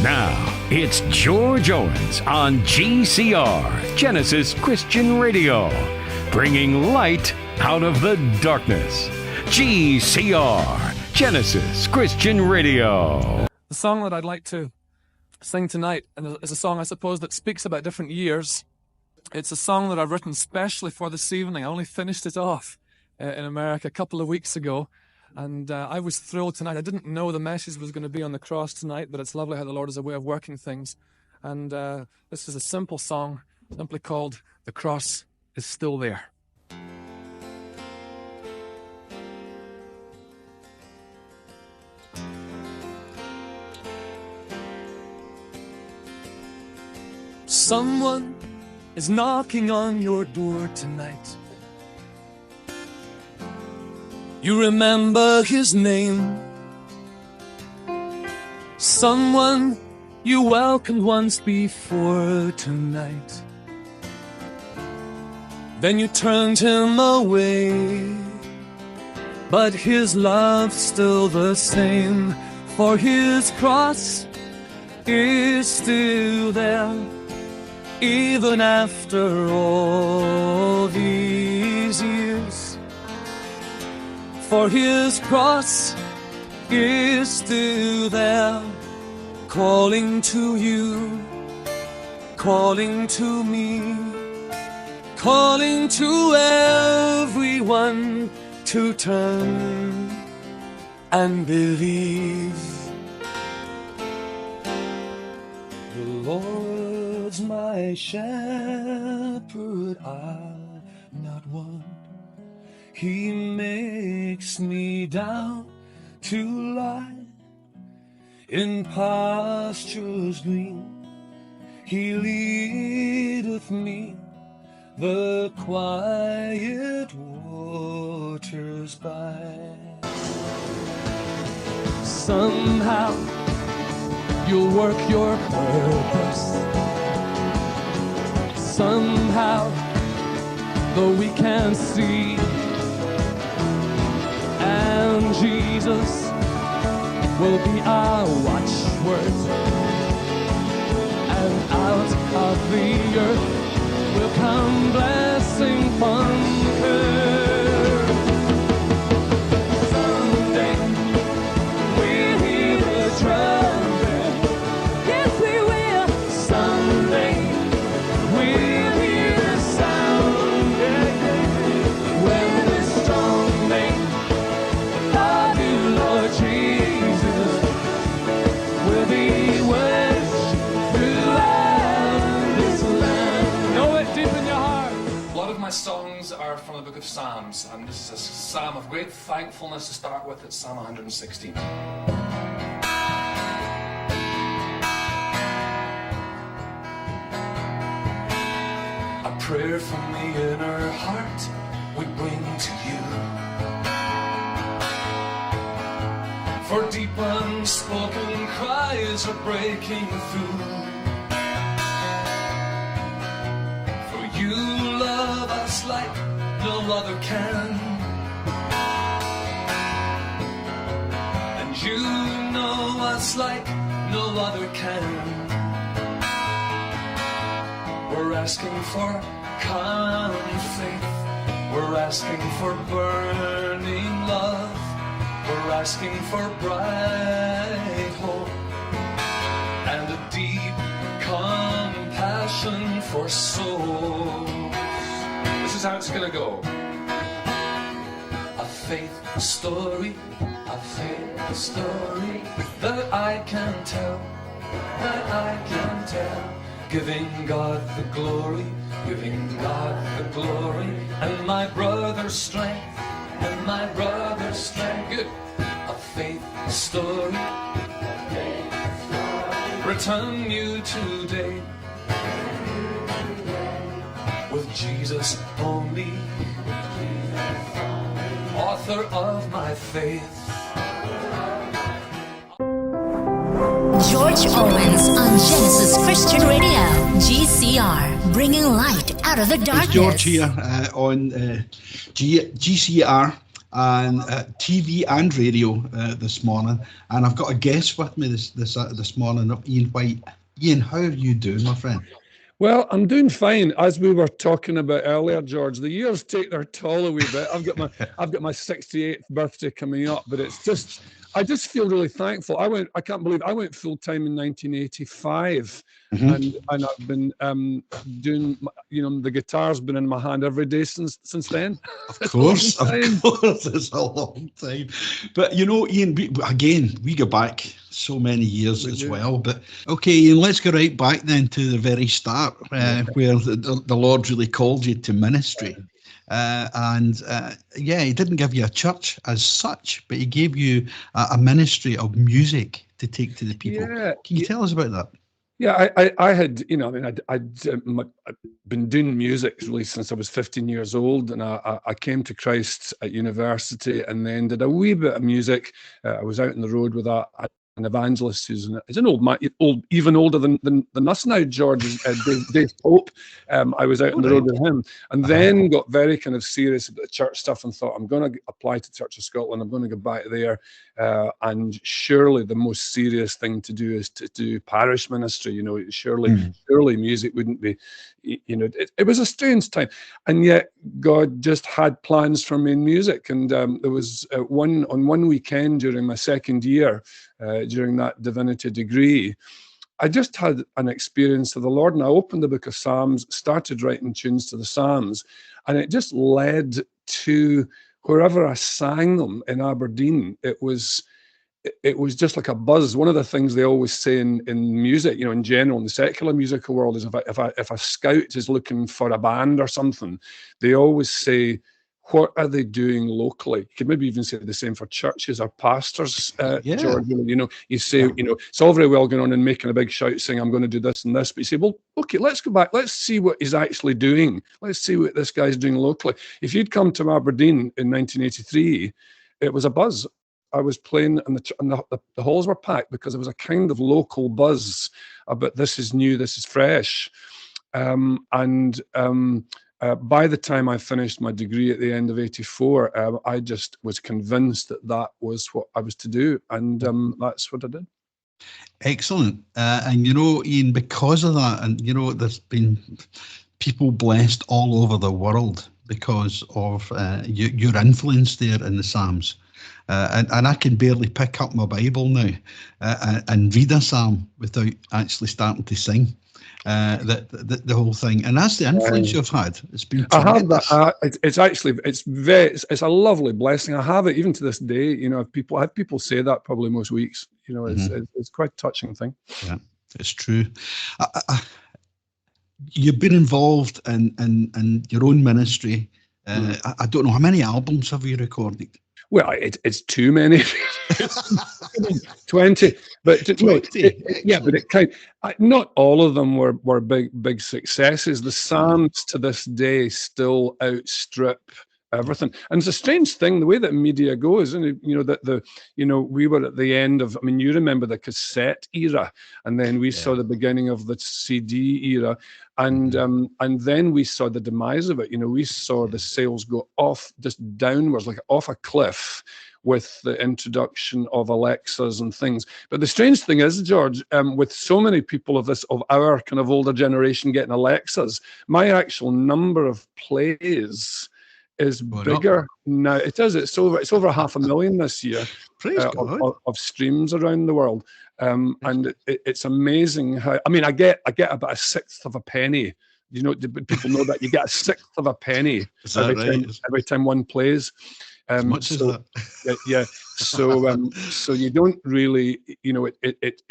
Now, it's George Owens on GCR, Genesis Christian Radio, bringing light out of the darkness. GCR, Genesis Christian Radio. The song that I'd like to sing tonight is a song, I suppose, that speaks about different years. It's a song that I've written specially for this evening. I only finished it off in America a couple of weeks ago, and I was thrilled tonight. I didn't know the message was going to be on the cross tonight, but it's lovely how the Lord has a way of working things. And this is a simple song, simply called "The Cross is Still There." Someone is knocking on your door tonight. You remember his name. Someone you welcomed once before tonight. Then you turned him away, but his love's still the same, for his cross is still there. Even after all these years, for his cross is still there, calling to you, calling to me, calling to everyone to turn and believe. The Lord's my shepherd, I'll not want. He makes me down to lie in pastures green. He leadeth me the quiet waters by. Somehow you'll work your purpose. Somehow, though we can't see, and Jesus will be our watchword, and out of the earth will come blessing from her. Someday we'll hear the trumpet. Yes, we will. Someday we'll hear the sound, when the strong name of you, Lord Jesus, will be worshipped throughout this land. Know it deep in your heart. A lot of my songs are from the book of Psalms, and this is a psalm of great thankfulness to start with. It's Psalm 116. Prayer from the inner heart we bring to you, for deep unspoken cries are breaking through. For you love us like no other can, and you know us like no other can. We're asking for calm faith, we're asking for burning love, we're asking for bright hope, and a deep compassion for souls. This is how it's gonna go. A faith story, a faith story that I can tell, that I can tell. Giving God the glory, giving God the glory, and my brother's strength, and my brother's strength. Good. A faith story, a faith story. Return you today, with Jesus only, author of my faith. George Owens on Genesis Christian Radio, GCR, bringing light out of the darkness. It's George here on GCR and TV and radio this morning. And I've got a guest with me this morning, Ian White. Ian, how are you doing, my friend? Well, I'm doing fine. As we were talking about earlier, George, the years take their toll a wee bit. I've got my 68th birthday coming up, but I just feel really thankful. I can't believe I went full time in 1985, and I've been doing, the guitar's been in my hand every day since then. Of course, it's a long time. But Ian, we go back so many years as well. But okay, Ian, let's go right back then to the very start, where the Lord really called you to ministry. He didn't give you a church as such, but he gave you a ministry of music to take to the people. Yeah. Can you tell us about that? Yeah, I had, I'd been doing music really since I was 15 years old, and I came to Christ at university and then did a wee bit of music. I was out on the road with an evangelist who's an old man, even older than us now, George, Dave Pope. I was out on the road with him, and then got very kind of serious about the church stuff and thought, I'm going to apply to Church of Scotland. I'm going to go back there, and surely the most serious thing to do is to do parish ministry. Surely music wouldn't be. It was a strange time, and yet God just had plans for me in music. And there was one weekend during my second year, during that divinity degree, I just had an experience of the Lord, and I opened the book of Psalms, started writing tunes to the Psalms, and it just led to wherever I sang them in Aberdeen. It was just like a buzz. One of the things they always say in music, in general, in the secular musical world, is if a scout is looking for a band or something, they always say, what are they doing locally? You could maybe even say the same for churches or pastors, George. You say, it's all very well going on and making a big shout saying, I'm going to do this and this. But you say, well, okay, let's go back. Let's see what he's actually doing. Let's see what this guy's doing locally. If you'd come to Aberdeen in 1983, it was a buzz. I was playing and the halls were packed because there was a kind of local buzz about this is new, this is fresh. By the time I finished my degree at the end of 84, I just was convinced that was what I was to do. And that's what I did. Excellent. And Ian, because of that, and there's been people blessed all over the world because of your influence there in the Psalms. And I can barely pick up my Bible now and read a psalm without actually starting to sing the whole thing. And that's the influence you've had. It's been tremendous. I have that. It's a lovely blessing. I have it even to this day. I have people say that probably most weeks. It's quite a touching thing. Yeah, it's true. You've been involved in your own ministry. I don't know, how many albums have you recorded? Well, it's too many. 20, but 20. But not all of them were big successes. The Psalms to this day still outstrip everything, and it's a strange thing the way that media goes. And we were at the end of. You remember the cassette era, and then we saw the beginning of the CD era, and then we saw the demise of it. We saw the sales go off, just downwards, like off a cliff, with the introduction of Alexas and things. But the strange thing is, George, with so many people of our kind of older generation getting Alexas, my actual number of plays is bigger now. It is. It's over 500,000 this year of streams around the world, and it's amazing how. I get about a sixth of a penny. People know that you get a sixth of a penny every time one plays. As much as that. Yeah. So you don't really, it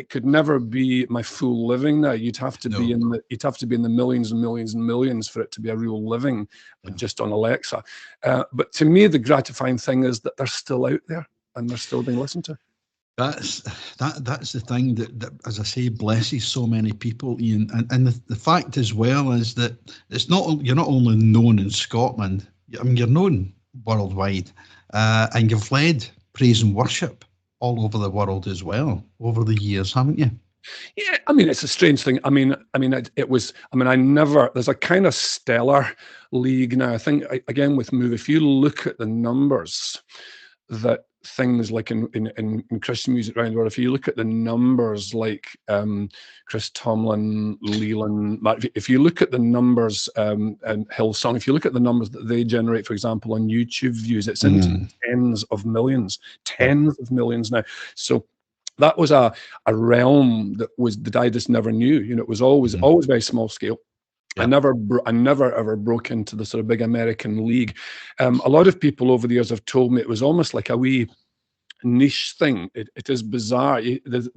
could never be my full living now. You'd have to be in the millions and millions and millions for it to be a real living, just on Alexa. But to me, the gratifying thing is that they're still out there and they're still being listened to. That's the thing that, as I say, blesses so many people, Ian. And the fact as well is that you're not only known in Scotland. You're known worldwide, and you've led praise and worship all over the world as well over the years, haven't you? Yeah, I mean, it's a strange thing. I mean, it was. I mean, I never. There's a kind of stellar league now. I think again with Move, if you look at the numbers that things like in Christian music around the world, if you look at the numbers like Chris Tomlin, Leland, if you look at the numbers and Hillsong, if you look at the numbers that they generate, for example, on YouTube views, it's into tens of millions now. So that was a realm that I just never knew. You know, it was always very small scale. Yeah. I never ever broke into the sort of big American league. A lot of people over the years have told me it was almost like a wee niche thing. It is bizarre.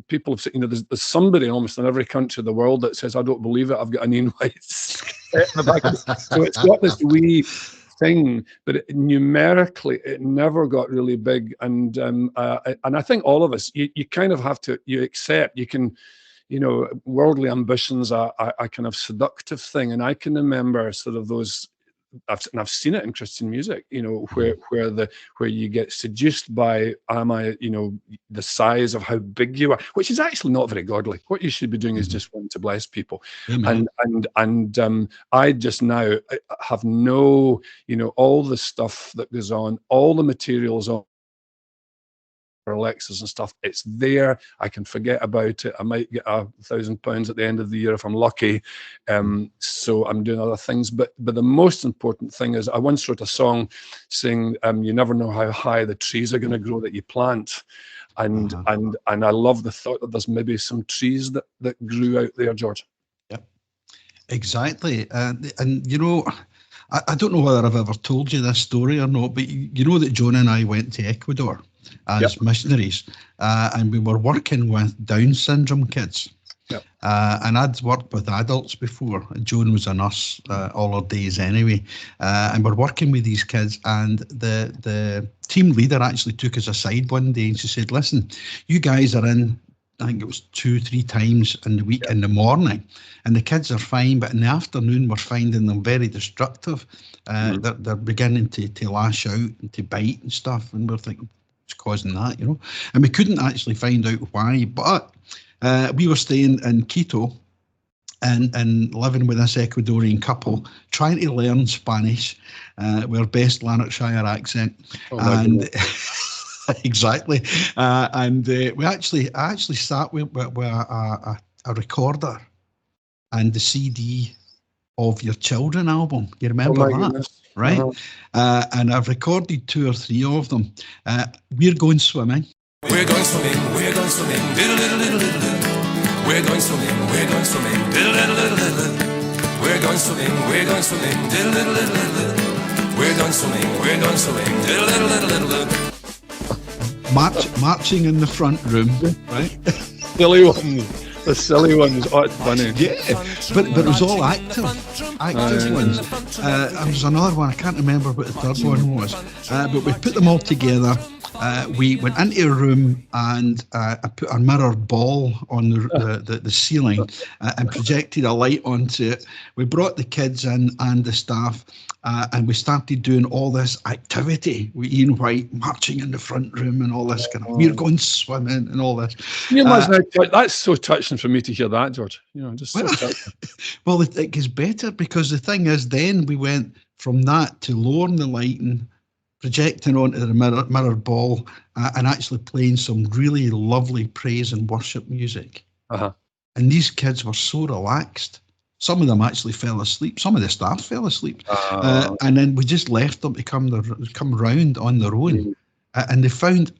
People have said, you know, there's somebody almost in every country of the world that says, "I don't believe it. I've got an Ian White set in the back." So it's got this wee thing, but numerically it never got really big. And I think all of us, you kind of have to, you accept, you can, you know, worldly ambitions are a kind of seductive thing. And I can remember sort of those, I've seen it in Christian music, you know, where you get seduced by, you know, the size of how big you are, which is actually not very godly. What you should be doing is just wanting to bless people. Amen. And I just now have no, you know, all the stuff that goes on, all the materials on Alexas and stuff, it's there. I can forget about it. I might get £1,000 at the end of the year if I'm lucky. So I'm doing other things. But the most important thing is I once wrote a song saying, you never know how high the trees are going to grow that you plant. And I love the thought that there's maybe some trees that grew out there, George. Yep, exactly. And you know, I don't know whether I've ever told you this story or not, but you know that Joan and I went to Ecuador as missionaries, and we were working with Down syndrome kids. Yep. And I'd worked with adults before. Joan was a nurse all her days anyway, and we're working with these kids. And the team leader actually took us aside one day and she said, "Listen, you guys are in, I think it was 2-3 times in the week in the morning, and the kids are fine, but in the afternoon we're finding them very destructive. They're beginning to lash out and to bite and stuff, and we're thinking, what's causing that, you know?" And we couldn't actually find out why, but we were staying in Quito and living with this Ecuadorian couple, trying to learn Spanish with our best Lanarkshire accent. And exactly. And I actually sat with a recorder and the CD of Your Children album. You remember that? Goodness. Right? And I've recorded 2 or 3 of them. We're going swimming. We're going swimming, we're going swimming, diddle-diddle-diddle-diddle. We're going swimming, we're going swimming, diddle-diddle-diddle-diddle. We're going swimming, we're going swimming, diddle-diddle-diddle-diddle. We're going swimming, we're going swimming, diddle-diddle-diddle-diddle. Marching in the front room, right? Silly ones. The silly ones. Oh, it's funny. Yeah, but it was all active ones. There's another one, I can't remember what the third one was, but we put them all together. We went into a room and I put a mirrored ball on the ceiling and projected a light onto it. We brought the kids in and the staff, and we started doing all this activity with Ian White marching in the front room and all this kind of, we're going swimming and all this. Can you imagine that's so touching for me to hear that, George. You know, just so touching. Well, it gets better because the thing is, then we went from that to lowering the lighting, projecting onto the mirrored ball, and actually playing some really lovely praise and worship music. And these kids were so relaxed. Some of them actually fell asleep. Some of the staff fell asleep. And then we just left them to come round on their own. And they found,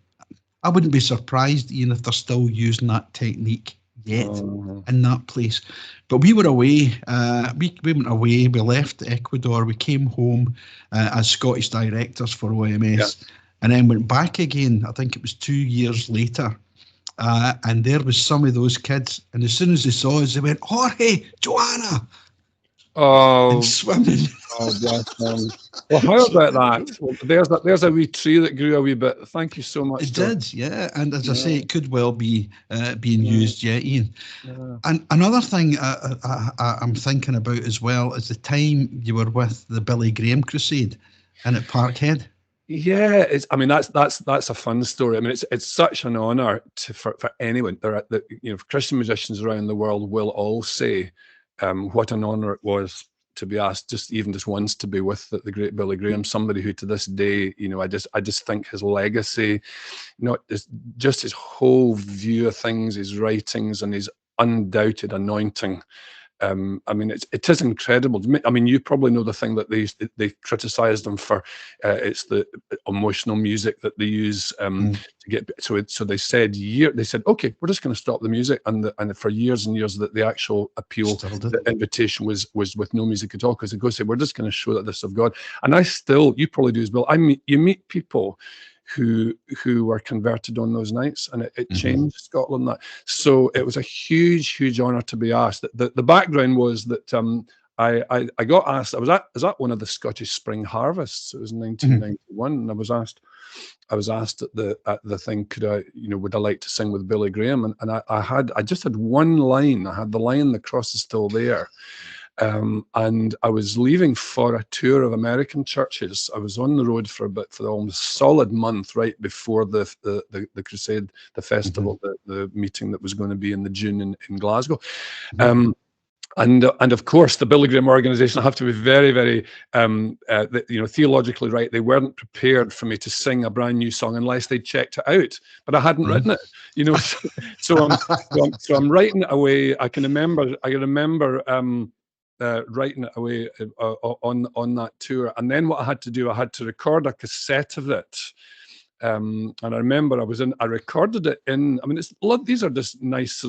I wouldn't be surprised, Ian, if they're still using that technique yet in that place. But we were away. We went away. We left Ecuador. We came home as Scottish directors for OMS, and then went back again. I think it was 2 years later. And there was some of those kids, and as soon as they saw us, they went, "Jorge, Joanna!" And swimming. Well, how about that? Well, there's a wee tree that grew a wee bit. Thank you so much. It did, yeah. And as I say, it could well be being used, Ian. And another thing I'm thinking about as well is the time you were with the Billy Graham Crusade and at Parkhead. Yeah, I mean, that's a fun story. I mean, it's such an honor for anyone. Christian musicians around the world will all say what an honor it was to be asked just once to be with the great Billy Graham, somebody who to this day, I just think his legacy, just his whole view of things, his writings, and his undoubted anointing. I mean, it is incredible. I mean, you probably know the thing that they criticised them for. It's the emotional music that they use to get. So they said okay, we're just going to stop the music, and for years and years that the actual appeal, the invitation was with no music at all, because they say we're just going to show that this is of God. And you probably do as well. You meet people who were converted on those nights, and it changed Scotland. So it was a huge honor to be asked. The background was that I got asked. I was at one of the Scottish Spring Harvests. It was in 1991, and I was asked at the thing, would I like to sing with Billy Graham? And I just had one line. I had the line, "The cross is still there." And I was leaving for a tour of American churches. I was on the road for almost a solid month right before the crusade, the festival, the meeting that was going to be in June in Glasgow. And of course, the Billy Graham organization, I have to be very, very theologically right. They weren't prepared for me to sing a brand new song unless they checked it out. But I hadn't written it, so I'm writing it away. I remember writing it away on that tour. And then what I had to do, I had to record a cassette of it. And I remember I recorded it in, I mean, these are just nice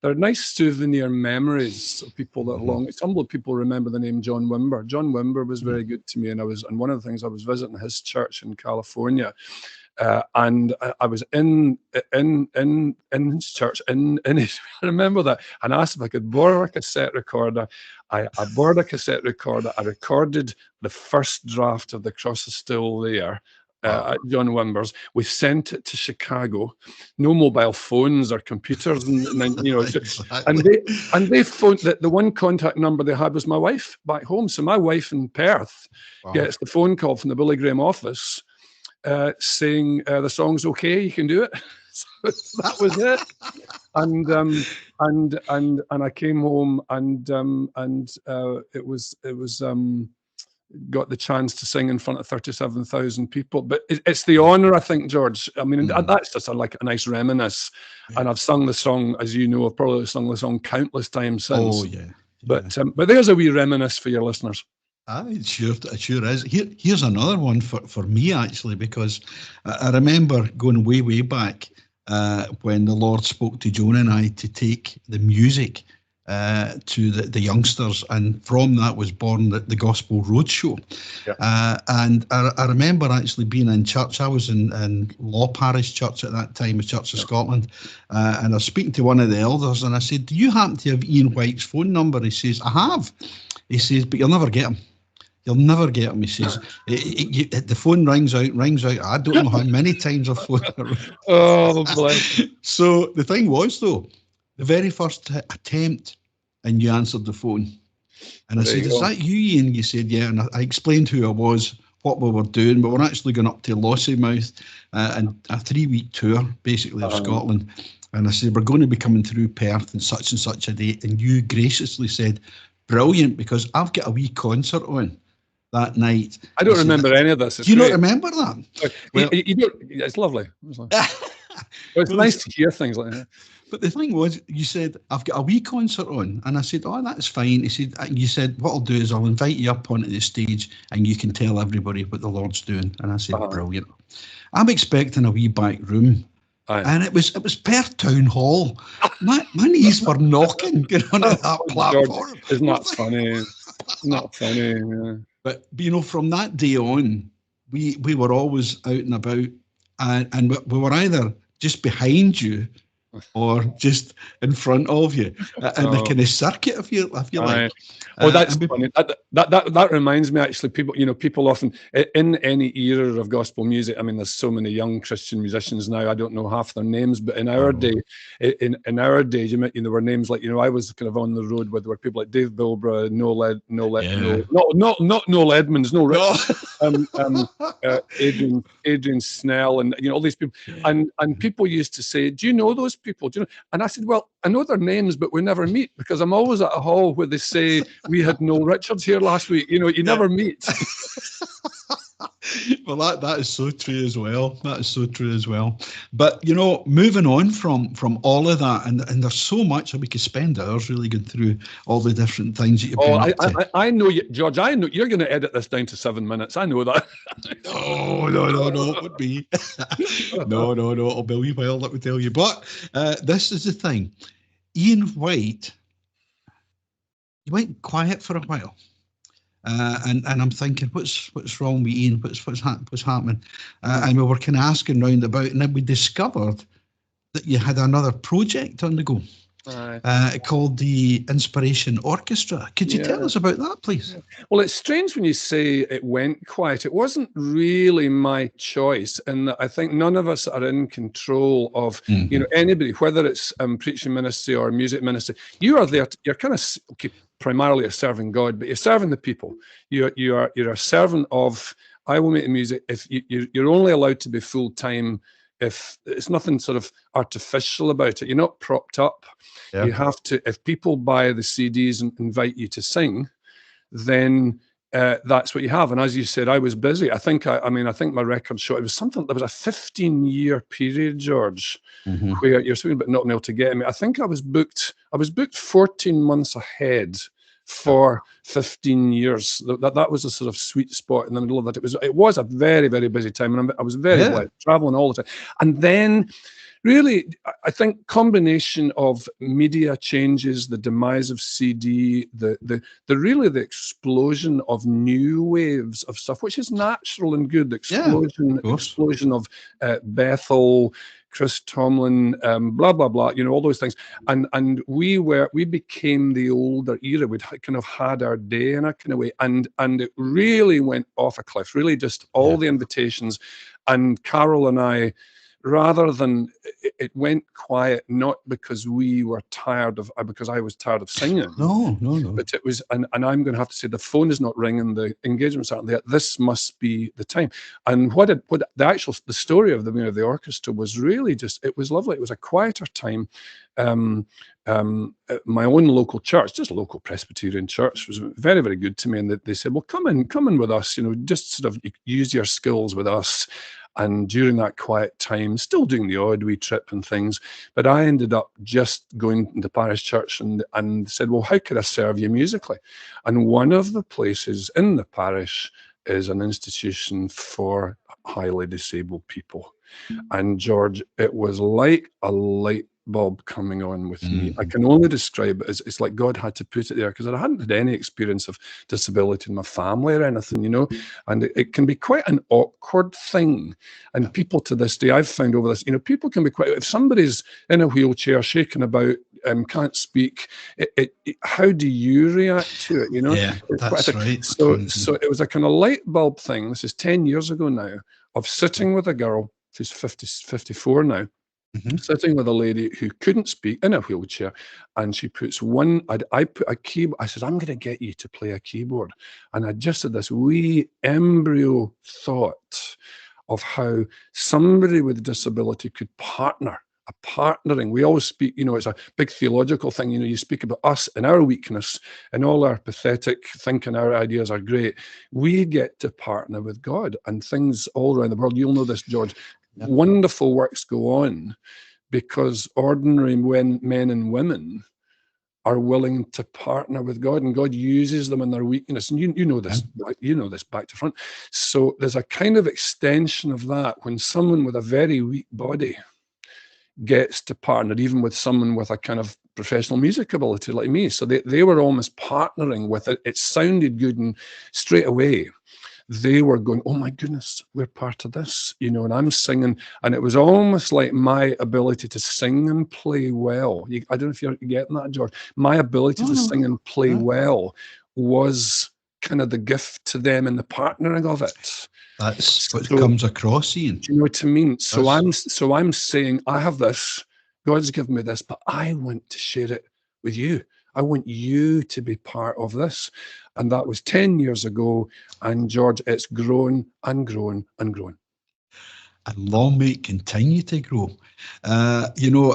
they're nice souvenir memories of people that are long. Some people remember the name John Wimber. John Wimber was very good to me. And one of the things, I was visiting his church in California. And I was in his church, I remember that, and asked if I could borrow a cassette recorder. I borrowed a cassette recorder. I recorded the first draft of "The Cross Is Still There" at John Wimber's. We sent it to Chicago. No mobile phones or computers, and they phoned. The one contact number they had was my wife back home. So my wife in Perth gets the phone call from the Billy Graham office, saying the song's okay, you can do it. So that was it. And I came home, and it was got the chance to sing in front of 37,000 people. But it's the honor, I think, George. I mean, that's just like a nice reminisce. And I've sung the song, as you know, I've probably sung the song countless times since. Oh yeah. But there's a wee reminisce for your listeners. It sure is. Here's another one for me, actually, because I remember going way back when the Lord spoke to Joan and I to take the music to the youngsters, and from that was born the Gospel Roadshow. And I remember actually being in church. I was in Law Parish Church at that time, a Church of Scotland, and I was speaking to one of the elders, and I said, "Do you happen to have Ian White's phone number?" He says, "I have." He says, "But you'll never get him. You'll never get him." He says, "The phone rings out. I don't know how many times I've phoned it." Oh, bless. So the thing was, though, the very first attempt, and you answered the phone. And I said, "Is that you, Ian?" You said, "Yeah." And I explained who I was, what we were doing. But we're actually going up to Lossiemouth and a 3-week tour, basically, of Scotland. And I said, "We're going to be coming through Perth on such a date." And you graciously said, "Brilliant, because I've got a wee concert on that night." I don't remember any of this. Do you not remember that? Well, it's lovely. It's nice to hear things like that. But the thing was, you said, "I've got a wee concert on." And I said, "Oh, that's fine." You said, "What I'll do is I'll invite you up onto the stage and you can tell everybody what the Lord's doing." And I said, "Brilliant." I'm expecting a wee back room. And it was Perth Town Hall. My knees were knocking getting on that platform. George, isn't that funny? Isn't that funny? Yeah. But from that day on, we were always out and about, and we were either just behind you or just in front of you, in the Oh. kind of circuit, if you Aye. like. Oh, that's And we- funny. That reminds me, actually, people often in any era of gospel music. I mean, there's so many young Christian musicians now. I don't know half their names, but in our day, in our day, there were names like, I was kind of on the road with, there were people like Dave Bilbrough, Yeah. not Noel Edmonds, no, Rich, No. Adrian Snell, and all these people, and people used to say, "Do you know those people? Do you know?" And I said, "Well, I know their names, but we never meet because I'm always at a hall where they say we had Noel Richards here last week. You never meet." Well, that is so true as well. That is so true as well. But moving on from all of that, and there's so much that we could spend hours really going through all the different things that you've been up to. I know you, George. I know you're going to edit this down to 7 minutes. I know that. No, it would be. No, it'll be a wee while, let me tell you. But this is the thing. Ian White, he went quiet for a while. And I'm thinking, what's wrong with Ian? What's happening? And we were kind of asking round about, and then we discovered that you had another project on the go called the Inspiration Orchestra. Could you tell us about that, please? Well, it's strange when you say it went quiet. It wasn't really my choice, and I think none of us are in control of anybody, whether it's preaching ministry or music ministry. You are there. You're kind of primarily serving God, but you're serving the people. You're a servant of. I will make the music. If you're only allowed to be full time, if it's nothing sort of artificial about it, you're not propped up. Yeah. You have to. If people buy the CDs and invite you to sing, then that's what you have. And as you said, I was busy. I think my record show, it was something. There was a 15-year period, George, where you're speaking about not being able to get me. I think I was booked 14 months ahead for 15 years. That was a sort of sweet spot in the middle of that. It was a very, very busy time, and I was very blessed, traveling all the time. And then, really, I think combination of media changes, the demise of CD, the explosion of new waves of stuff, which is natural and good. The explosion of Bethel, Chris Tomlin, blah blah blah, all those things, and we became the older era. We'd kind of had our day in a kind of way, and it really went off a cliff. Really, just all the invitations, and Carol and I. Rather than it went quiet, not because we were because I was tired of singing. No. But it was, and I'm going to have to say, the phone is not ringing, the engagements aren't there. This must be the time. And the story of the orchestra was really it was lovely. It was a quieter time. My own local church, just a local Presbyterian church, was very, very good to me. And they said, well, come in with us, just sort of use your skills with us. And during that quiet time, still doing the odd wee trip and things, but I ended up just going to parish church and said, well, how could I serve you musically? And one of the places in the parish is an institution for highly disabled people. And George, it was like a light bulb coming on with me. I can only describe it as it's like God had to put it there, because I hadn't had any experience of disability in my family or anything, and it can be quite an awkward thing. And people to this day, I've found over this, people can be quite, if somebody's in a wheelchair shaking about and can't speak, how do you react to it? Yeah, that's right. So it was a kind of light bulb thing. This is 10 years ago now, of sitting with a girl who's 54 now. Sitting with a lady who couldn't speak in a wheelchair, and she puts I put a keyboard. I said, I'm going to get you to play a keyboard. And I just had this wee embryo thought of how somebody with disability could partner. A partnering. We always speak, it's a big theological thing. You speak about us and our weakness and all our pathetic thinking, our ideas are great. We get to partner with God, and things all around the world. You'll know this, George. Yep. Wonderful works go on because ordinary men and women are willing to partner with God, and God uses them in their weakness. And you know this, back to front. So there's a kind of extension of that when someone with a very weak body gets to partner, even with someone with a kind of professional music ability like me. So they were almost partnering with it. It sounded good, and straight away they were going, oh my goodness, we're part of this, you know, and I'm singing. And it was almost like my ability to sing and play well. I don't know if you're getting that, George. My ability to sing and play well was kind of the gift to them and the partnering of it. That's what So, comes across, Ian. do you know what I mean? So I'm saying, I have this, God's given me this, but I want to share it with you. I want you to be part of this. And that was 10 years ago. And George, it's grown and grown and grown. And long may it continue to grow. You know,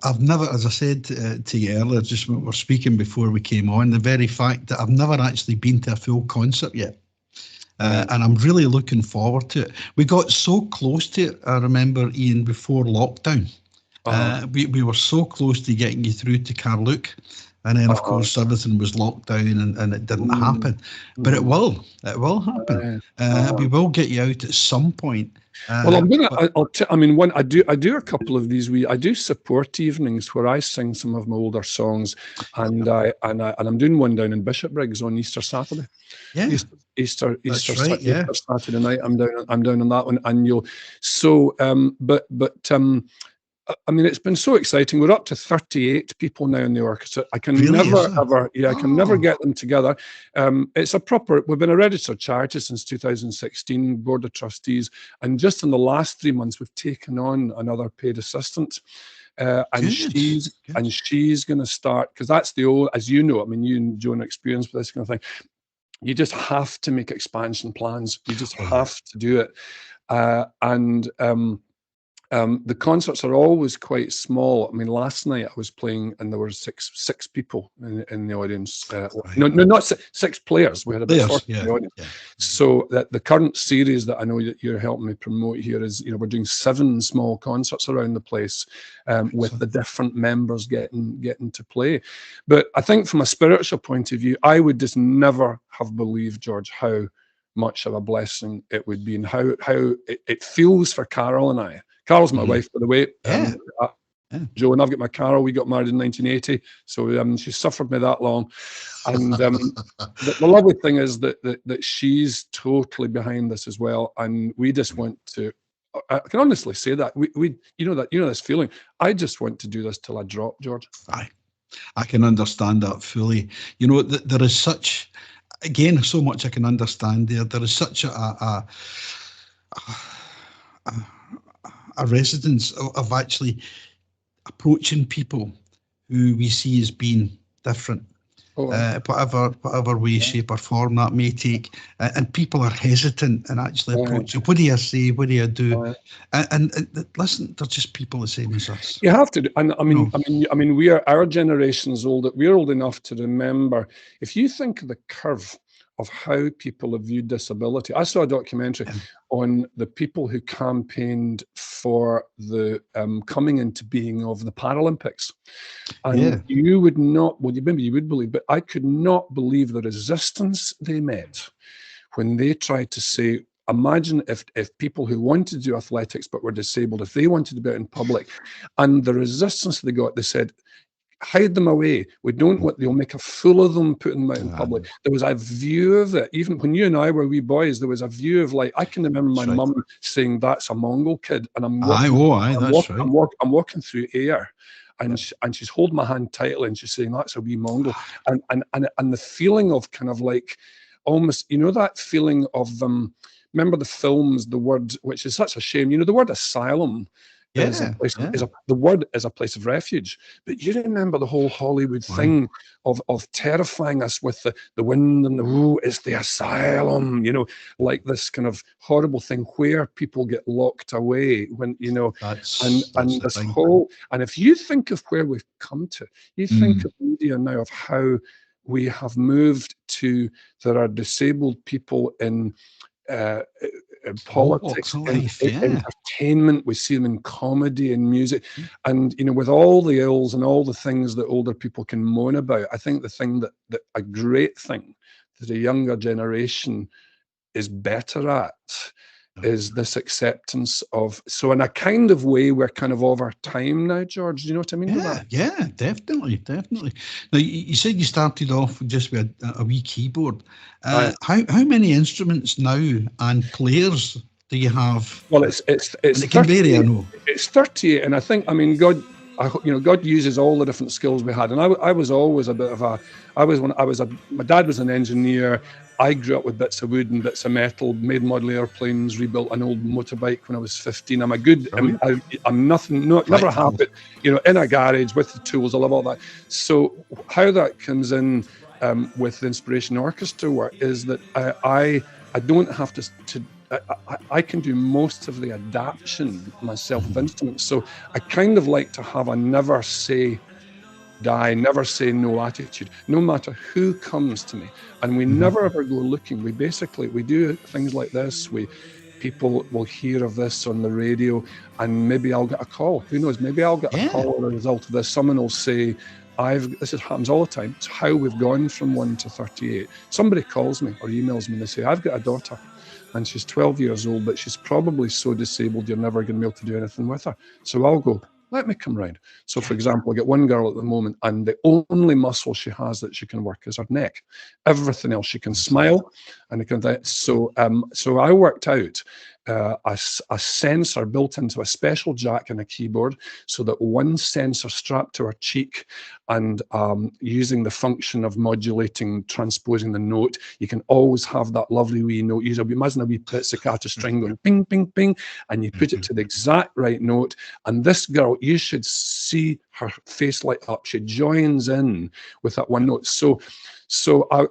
I've never, as I said to you earlier, just when we were speaking before we came on, the very fact that I've never actually been to a full concert yet. And I'm really looking forward to it. We got so close to it, I remember, Ian, before lockdown. We were so close to getting you through to Carluke. And then, of course, everything was locked down and it didn't happen. But it will happen. We will get you out at some point. Well, I mean, I do a couple of these. I do support evenings where I sing some of my older songs, and I'm doing one down in Bishopbriggs on Easter Saturday. Yeah, Easter right, Saturday night. I'm down on that one, and I mean, it's been so exciting. We're up to 38 people now in the orchestra. I can never get them together. It's we've been a registered charity since 2016, Board of Trustees, and just in the last 3 months, we've taken on another paid assistant. And she's going to start, because that's the old, as you know, I mean, you and Joan are experienced with this kind of thing. You just have to make expansion plans. You just have to do it. The concerts are always quite small. I mean, last night I was playing and there were six people in the audience. No, not six players. We had about 40 in the audience. Yeah. So that the current series that I know that you're helping me promote here is, you know, we're doing 7 small concerts around the place with the different members getting to play. But I think from a spiritual point of view, I would just never have believed, George, how much of a blessing it would be and how it feels for Carol and I. Carol's my wife, by the way. Joe and I've got my Carol. We got married in 1980, so she suffered me that long. And the lovely thing is that she's totally behind this as well. And we just want to. I can honestly say that we you know this feeling. I just want to do this till I drop, George. I can understand that fully. You know, there is such, again, so much I can understand there. There is such a residence of actually approaching people who we see as being different, whatever way, shape or form that may take, and people are hesitant in actually approaching. What do you say? What do you do? And listen, they're just people the same as us. You have to, and I mean, we are, our generation's old. We're old enough to remember. If you think of the curve of how people have viewed disability. I saw a documentary on the people who campaigned for the coming into being of the Paralympics. And you would not, well, maybe you would believe, but I could not believe the resistance they met when they tried to say, imagine if people who wanted to do athletics but were disabled, if they wanted to be out in public, and the resistance they got, they said, hide them away. We don't want, they'll make a fool of them putting them out in public. There was a view of it. Even when you and I were wee boys, there was a view of, like, I can remember my mum saying, that's a Mongol kid. And I'm walking through air. And she's holding my hand tightly and she's saying, that's a wee Mongol. And the feeling of kind of like almost, you know, that feeling of, remember the films, the word, which is such a shame, you know, the word asylum. The word is a place of refuge, but you remember the whole Hollywood thing of terrifying us with the wind and it's the asylum, you know, like this kind of horrible thing where people get locked away when, you know, and this whole, and if you think of where we've come to, you think of media now of how we have moved to, there are disabled people in politics, entertainment. We see them in comedy and music, and you know, with all the ills and all the things that older people can moan about, I think the thing that a great thing that a younger generation is better at is this acceptance of, so in a kind of way, we're kind of over time now, George. Do you know what I mean by that? Yeah, definitely. Now, you said you started off just with a wee keyboard. Aye. How many instruments now and players do you have? Well, it's And it can vary, I 38. know. It's 38, and I think, I mean, God, God uses all the different skills we had, and I was always a bit of a, my dad was an engineer. I grew up with bits of wood and bits of metal, made model airplanes, rebuilt an old motorbike when I was 15. I'm a good, I'm nothing, never have it, in a garage with the tools. I love all that. So how that comes in with the Inspiration Orchestra work is that I don't have to I can do most of the adaptation myself of instruments. So I kind of like to have a never say die, never say no attitude, no matter who comes to me. And we never ever go looking. We do things like this. People will hear of this on the radio, and maybe I'll get a call. Who knows? Maybe I'll get a call as a result of this. Someone will say, this happens all the time. It's how we've gone from 1 to 38. Somebody calls me or emails me and they say, I've got a daughter and she's 12 years old, but she's probably so disabled you're never going to be able to do anything with her. So I'll go, let me come round. So for example, I get one girl at the moment, and the only muscle she has that she can work is her neck. Everything else, she can smile, and so I worked out a sensor built into a special jack and a keyboard, so that one sensor strapped to her cheek, and using the function of modulating, transposing the note, you can always have that lovely wee note. Imagine a wee pizzicato string going ping, ping, ping, and you put it to the exact right note. And this girl, you should see her face light up. She joins in with that one note. So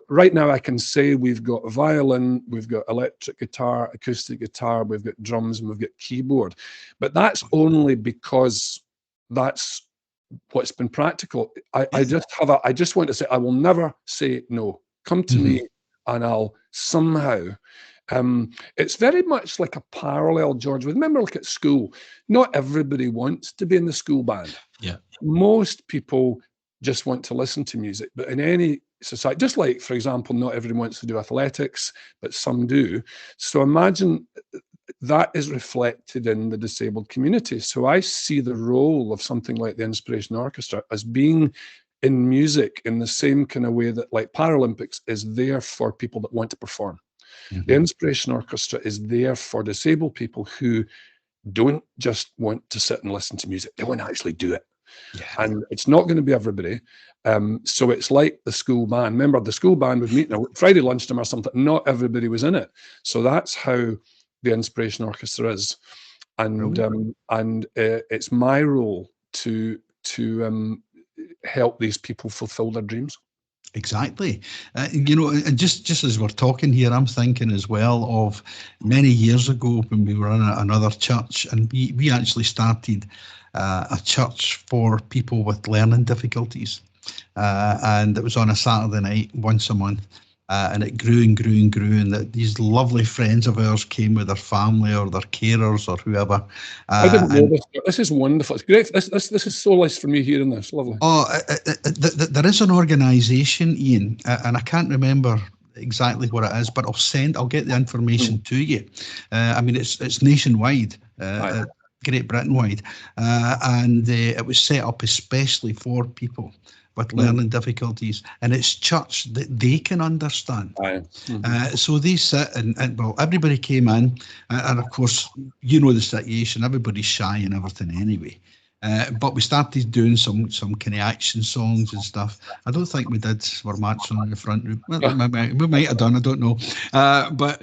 right now I can say we've got violin, we've got electric guitar, acoustic guitar, we've got drums, and we've got keyboard. But that's only because that's what's been practical. I just want to say, I will never say no. Come to me and I'll somehow, it's very much like a parallel, George. Remember, like at school, not everybody wants to be in the school band. Yeah. Most people just want to listen to music, but in any society, just like, for example, not everyone wants to do athletics, but some do. So imagine that is reflected in the disabled community. So I see the role of something like the Inspiration Orchestra as being in music in the same kind of way that, like, Paralympics is there for people that want to perform. The Inspiration Orchestra is there for disabled people who don't just want to sit and listen to music. They want to actually do it. Yeah. And it's not going to be everybody. So it's like the school band. Remember, the school band would meet on a Friday lunchtime or something. Not everybody was in it. So that's how the Inspiration Orchestra is. And it's my role to help these people fulfill their dreams. Exactly. And just as we're talking here, I'm thinking as well of many years ago when we were in another church, and we actually started a church for people with learning difficulties. And it was on a Saturday night once a month. And it grew and grew and grew, and that these lovely friends of ours came with their family or their carers or whoever. I didn't know this. This is wonderful. It's great. This is so nice for me hearing this. Lovely. There is an organisation, Ian, and I can't remember exactly what it is, but I'll get the information to you. I mean, it's nationwide. Great Britain wide, and it was set up especially for people with learning difficulties, and it's church that they can understand. So they sit and well, everybody came in, and of course, you know the situation, everybody's shy and everything anyway. But we started doing some kind of action songs and stuff. I don't think we did We're Marching on the Front Room. Well, we might have done, I don't know. But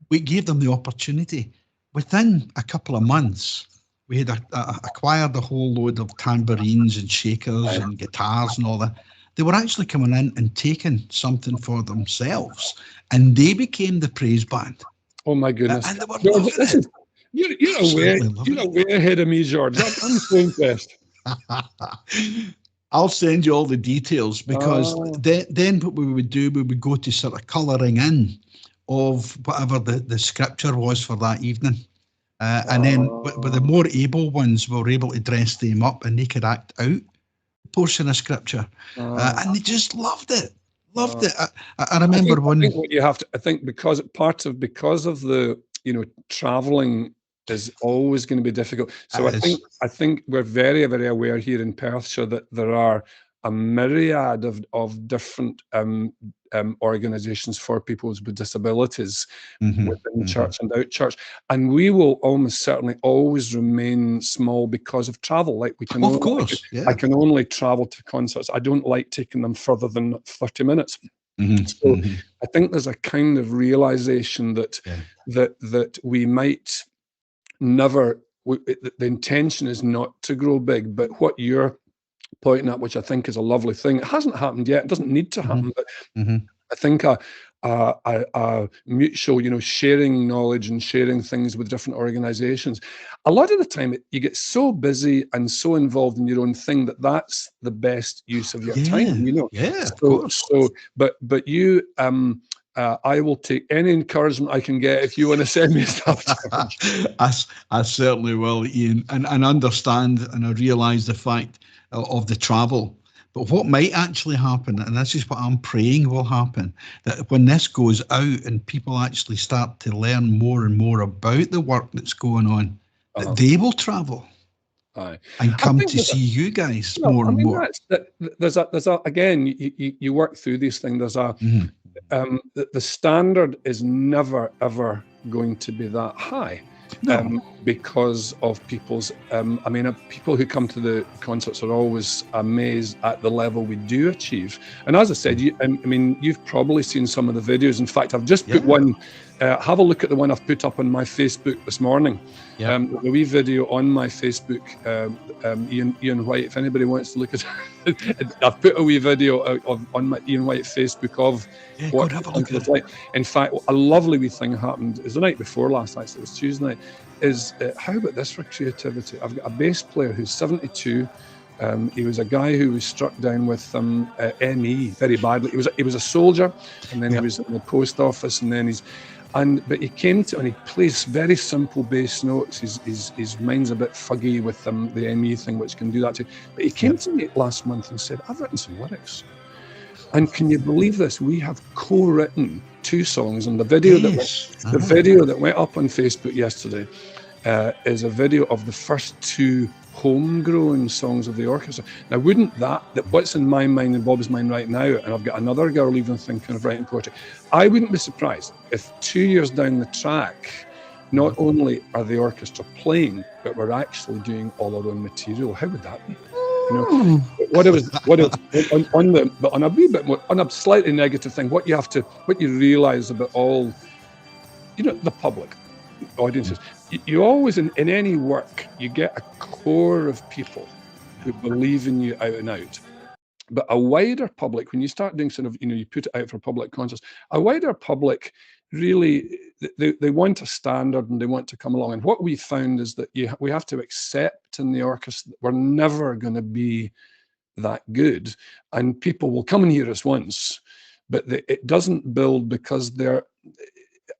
we gave them the opportunity. Within a couple of months, we had acquired a whole load of tambourines and shakers and guitars and all that. They were actually coming in and taking something for themselves, and they became the praise band. Oh my goodness! And they were loving it. You're way ahead of me, George. I'm so impressed. I'll send you all the details, because then what we would do, we would go to sort of colouring in of whatever the scripture was for that evening. And then with the more able ones, we were able to dress them up and they could act out a portion of scripture. And they just loved it. Loved it. I remember I think what you have to, I think because of the traveling is always going to be difficult. So It is. I think we're very, very aware here in Perthshire that there are a myriad of different organisations for people with disabilities within church and out church, and we will almost certainly always remain small because of travel. Like we can, Of course, I can only travel to concerts. I don't like taking them further than 30 minutes. So I think there's a kind of realization that that we might never. The intention is not to grow big, but what you're pointing at, which I think is a lovely thing. It hasn't happened yet. It doesn't need to happen, but I think a mutual, sharing knowledge and sharing things with different organisations. A lot of the time, you get so busy and so involved in your own thing that's the best use of your time. Yeah, of course. But you. I will take any encouragement I can get if you want to send me stuff. I certainly will, Ian, and understand, and I realise the fact of the travel. But what might actually happen, and this is what I'm praying will happen, that when this goes out and people actually start to learn more and more about the work that's going on, that they will travel and come to see you guys more and more. There's a again, you work through these things. There's a the standard is never ever going to be that high. Because of people's people who come to the concerts are always amazed at the level we do achieve. And as I said, you've probably seen some of the videos. In fact, I've just put one. Have a look at the one I've put up on my Facebook this morning. The wee video on my Facebook, Ian White. If anybody wants to look at it, I've put a wee video on my Ian White Facebook of what it's like. In fact, a lovely wee thing happened. It was the night before last night, so it was Tuesday night. How about this for creativity? I've got a bass player who's 72. He was a guy who was struck down with ME very badly. He was a soldier, and then he was in the post office, and then but he came to, and he plays very simple bass notes. His mind's a bit fuggy with the ME thing, which can do that too. But he came to me last month and said, "I've written some lyrics." And can you believe this? We have co-written 2 songs, and the video that went up on Facebook yesterday is a video of the first 2 homegrown songs of the orchestra. Now, wouldn't that what's in my mind and Bob's mind right now, and I've got another girl even thinking of writing poetry, I wouldn't be surprised if 2 years down the track, not only are the orchestra playing, but we're actually doing all our own material. How would that be? On a slightly negative thing, what you realise about all, the public audiences, you always in any work you get a core of people who believe in you out and out. But a wider public, when you start doing sort of, you put it out for public concerts, a wider public really, they want a standard and they want to come along. And what we found is that we have to accept in the orchestra that we're never going to be that good. And people will come and hear us once, but it doesn't build because they're,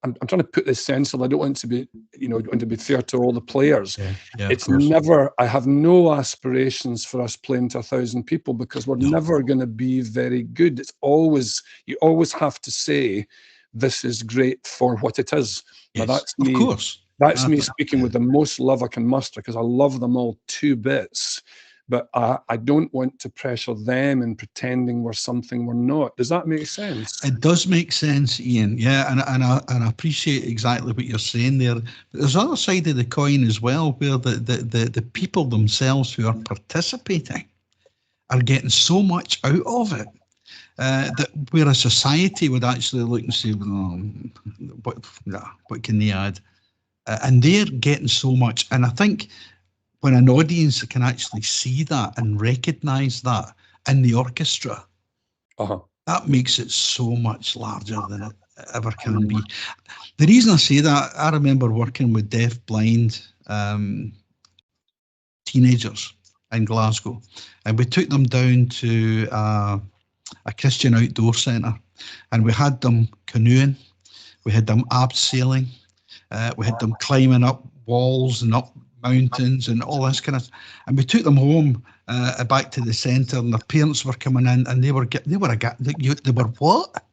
I'm trying to put this sensibly. I don't want to be, want to be fair to all the players. It's never, I have no aspirations for us playing to 1,000 people because we're never going to be very good. It's always, you always have to say, this is great for what it is. Now that's me. Of course. That's me speaking with the most love I can muster because I love them all to bits. But I don't want to pressure them in pretending we're something we're not. Does that make sense? It does make sense, Ian. Yeah, and I appreciate exactly what you're saying there. But there's the other side of the coin as well, where the people themselves who are participating are getting so much out of it that where a society would actually look and say, what can they add? And they're getting so much. And I think when an audience can actually see that and recognise that in the orchestra, that makes it so much larger than it ever can be. The reason I say that, I remember working with deaf-blind teenagers in Glasgow, and we took them down to a Christian outdoor centre, and we had them canoeing, we had them abseiling, we had them climbing up walls and up mountains and all this kind of, and we took them home back to the centre, and their parents were coming in, and they were what?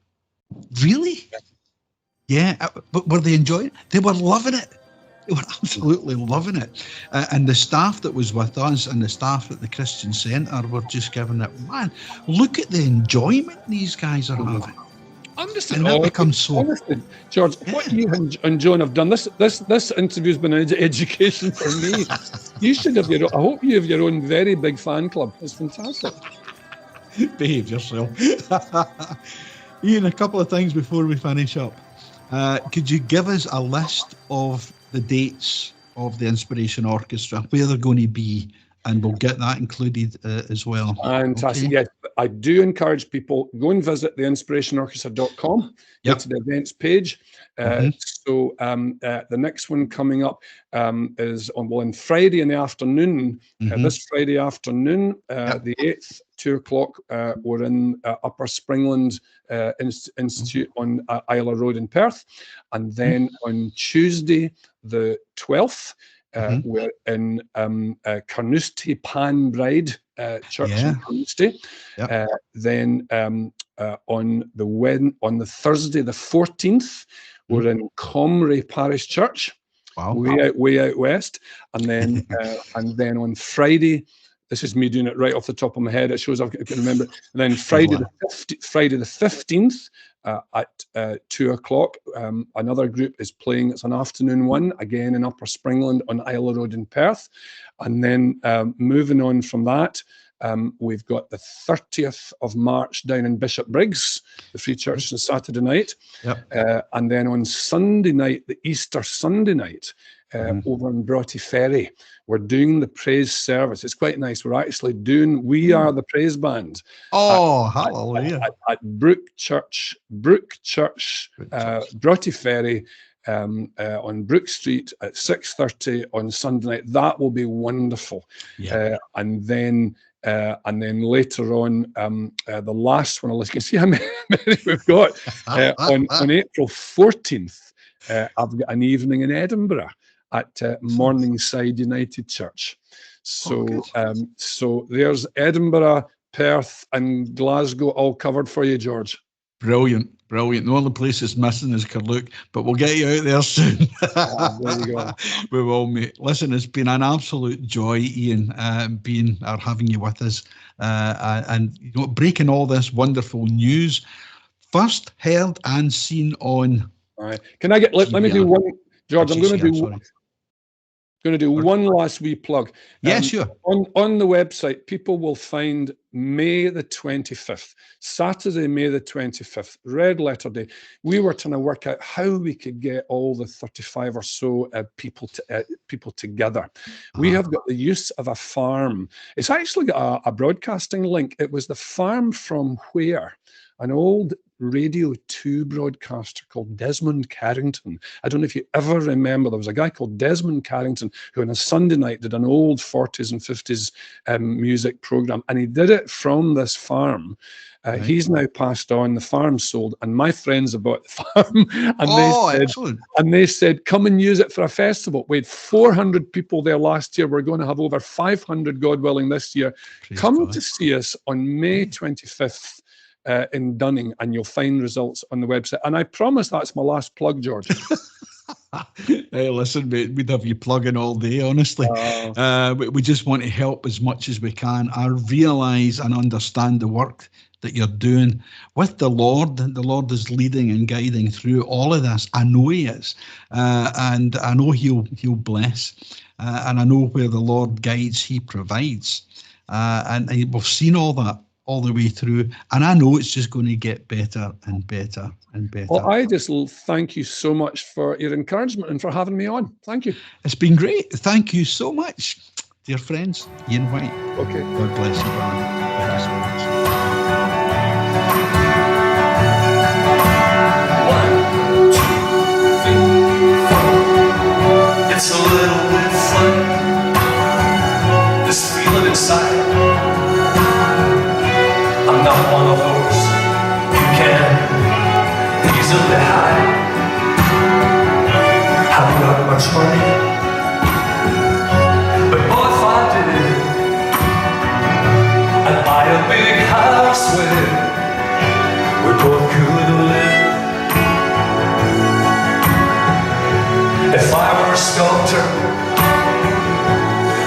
Really? Yeah, but were they enjoying it? They were loving it. They were absolutely loving it. And the staff that was with us and the staff at the Christian Centre were just giving it, man, look at the enjoyment these guys are having. Understood. And that becomes so... Understood. George, what you and John have done, this interview's been an education for me. You should have I hope you have your own very big fan club. It's fantastic. Behave yourself. Ian, a couple of things before we finish up. Could you give us a list of the dates of the Inspiration Orchestra, where they're going to be, and we'll get that included as well. Fantastic. Okay. Yes, I do encourage people, go and visit theinspirationorchestra.com, get to the events page. So the next one coming up is on Friday in the afternoon, this Friday afternoon, the 8th, 2 o'clock, we're in Upper Springland Institute on Isla Road in Perth. And then on Tuesday, the 12th, we're in Carnoustie Panbride Church in Carnoustie. Then on the Thursday, the 14th, we're in Comrie Parish Church, way out west. And then on Friday, this is me doing it right off the top of my head. It shows I can remember. And then Friday the 15th at 2 o'clock, another group is playing. It's an afternoon one, again in Upper Springland on Isla Road in Perth. And then moving on from that, we've got the 30th of March down in Bishop Briggs, the Free Church on Saturday night. And then on Sunday night, the Easter Sunday night, over in Broughty Ferry, we're doing the praise service. It's quite nice. We're actually doing We Are the Praise Band. Oh, hallelujah. At Brook Church, Broughty Ferry, on Brook Street at 6:30 on Sunday night. That will be wonderful. And then later on, the last one, you can see how many we've got. On April 14th, I've got an evening in Edinburgh at Morningside United Church. So so there's Edinburgh, Perth and Glasgow all covered for you, George. Brilliant. The only place it's missing is Carluke, but we'll get you out there soon. There you go. We will, mate. Listen, it's been an absolute joy, Ian, having you with us, and breaking all this wonderful news. First heard and seen on. All right. Can I let me do one, George? I'm going to do one last wee plug. Yeah, sure. On the website, people will find May the 25th, Saturday, May the 25th, Red Letter Day. We were trying to work out how we could get all the 35 or so people together. We have got the use of a farm. It's actually got a broadcasting link. It was the farm from where? An old Radio 2 broadcaster called Desmond Carrington. I don't know if you ever remember, there was a guy called Desmond Carrington who on a Sunday night did an old 40s and 50s music program, and he did it from this farm. He's now passed on, the farm sold, and my friends have bought the farm. And they said, come and use it for a festival. We had 400 people there last year. We're going to have over 500, God willing, this year. Come to see us on May 25th. In Dunning, and you'll find results on the website. And I promise that's my last plug, George. Hey, listen, mate, we'd have you plugging all day, honestly. We just want to help as much as we can. I realise and understand the work that you're doing with the Lord. The Lord is leading and guiding through all of this. I know He is, and I know He'll bless, and I know where the Lord guides, He provides, and we've seen all that all the way through, and I know it's just going to get better and better and better. Well, I just thank you so much for your encouragement and for having me on. Thank you. It's been great. Thank you so much, dear friends. Ian White. Okay. God bless you, brother. Thank you so much. 1, 2, 3, 4. It's a little bit funny, this feeling inside. I'm not one of those you can easily hide. Haven't got much money, but boy, if I did, I'd buy a big house where we both could live. a sculptor.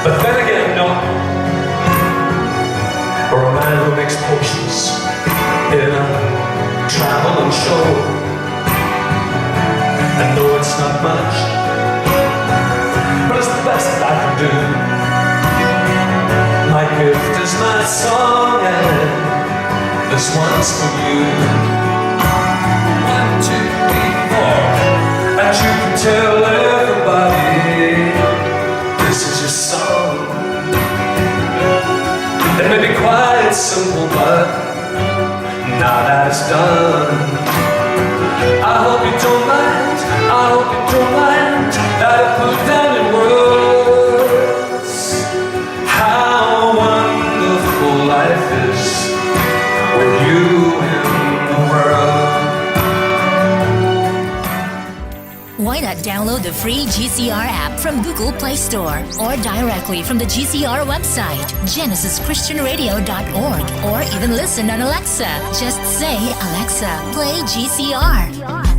But then again, no. Or a man who makes potions in a traveling show. And though it's not much, but it's the best that I can do. My gift is my song, and this one's for you. 1, 2, 3, 4, and you can tell everybody this is your song. It may be quite simple, but now that it's done, I hope you don't mind, I hope you don't mind that I put down in words how wonderful life is with you in the world. Why not download the free GCR app from Google Play Store or directly from the GCR website, genesischristianradio.org, or even listen on Alexa. Just say, Alexa, play GCR.